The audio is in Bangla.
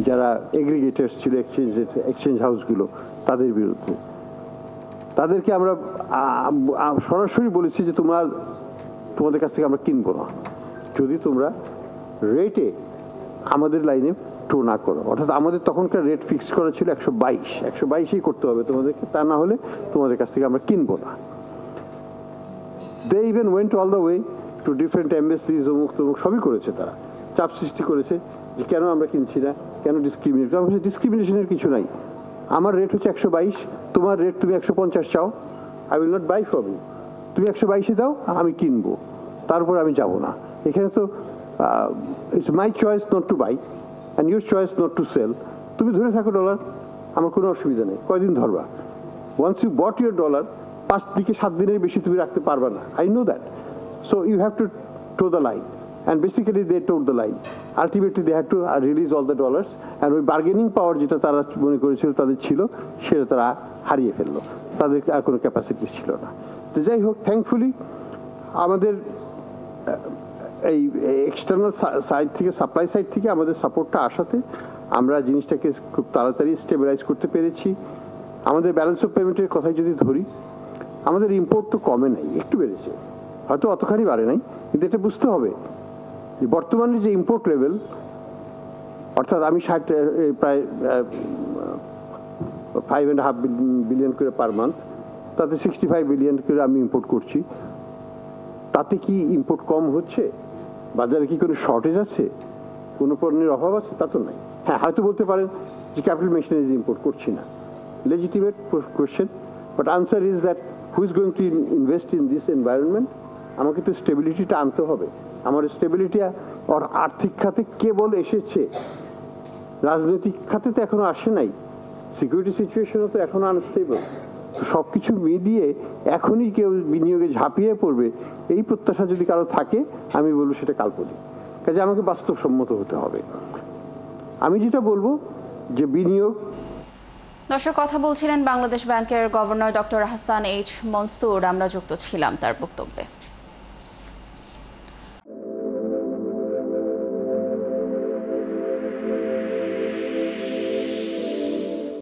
যারা এগ্রিগেটার্স ছিল এক্সচেঞ্জ হাউসগুলো, তাদের বিরুদ্ধে। তাদেরকে আমরা সরাসরি বলেছি যে তোমাদের কাছ থেকে আমরা কিনবো না যদি তোমরা রেটে আমাদের লাইনে টো না করো। অর্থাৎ আমাদের তখনকার রেট ফিক্স করা ছিল 122 করতে হবে তোমাদেরকে, তা না হলে তোমাদের কাছ থেকে আমরা কিনবো না। They even went all the way to different embassies, অমুক তমুক সবই করেছে, তারা চাপ সৃষ্টি করেছে যে কেন আমরা কিনছি না, কেন ডিসক্রিমিনেশনের কিছু নাই। আমার রেট হচ্ছে 122, তোমার রেট তুমি 150 চাও, I will not buy from you. তুমি 122 দাও, আমি কিনবো, তারপর আমি যাব না। এখানে তো it's my choice not to buy and your choice not to sell. তুমি ধরে থাকো ডলার, আমার কোনো অসুবিধা নেই, কয়দিন ধরবা। Once you bought your dollar, 5 থেকে 7 দিনের বেশি তুমি রাখতে পারবা না, I know that. So you have to toe the line, and basically they toed the line. Ultimately they had to release all the dollars, and ওই বার্গেনিং পাওয়ার যেটা তারা মনে করেছিল তাদের ছিল, সেটা তারা হারিয়ে ফেললো, তাদের আর কোনো ক্যাপাসিটি ছিল না। তো যাই হোক, থ্যাঙ্কফুলি আমাদের এই এক্সটার্নাল সাইড থেকে, সাপ্লাই সাইড থেকে আমাদের সাপোর্টটা আসাতে আমরা জিনিসটাকে খুব তাড়াতাড়ি স্টেবিলাইজ করতে পেরেছি। আমাদের ব্যালেন্স অফ পেমেন্টের কথাই যদি ধরি, আমাদের ইম্পোর্ট তো কমে নাই, একটু বেড়েছে, হয়তো অতখানি বাড়ে নাই, কিন্তু এটা বুঝতে হবে বর্তমানে যে ইম্পোর্ট লেভেল, অর্থাৎ আমি প্রায় 5.5 বিলিয়ন করে পার মান্থ, তাতে 65 বিলিয়ন করে আমি ইম্পোর্ট করছি। তাতে কি ইম্পোর্ট কম হচ্ছে? বাজারে কি কোনো শর্টেজ আছে, কোনো পণ্যের অভাব আছে? তা তো নাই। হ্যাঁ, হয়তো বলতে পারেন যে ক্যাপিটাল মেশিনারিজ ইম্পোর্ট করছি না, legitimate question, but answer is that who is going to invest in this environment? আমাকে তো স্টেবিলিটিটা আনতে হবে। আমার স্টেবিলিটি আর আর্থিক খাতে কেবল এসেছে, রাজনৈতিক খাতে তো এখনো আসে নাই, সিকিউরিটি সিচুয়েশনও তো এখনো আনস্টেবল। সব কিছু মিলিয়ে এখনই কেউ বিনিয়োগে ঝাঁপিয়ে পড়বে, এই প্রত্যাশা যদি কারো থাকে, আমি বলবো সেটা কাল্পনিক। কাজে আমাকে বাস্তবসম্মত হতে হবে। আমি যেটা বলবো যে বিনিয়োগ। দর্শক, কথা বলছিলেন বাংলাদেশ ব্যাংকের governor doctor Hasan H Mansur. আমরা যুক্ত ছিলাম তার বক্তব্যে।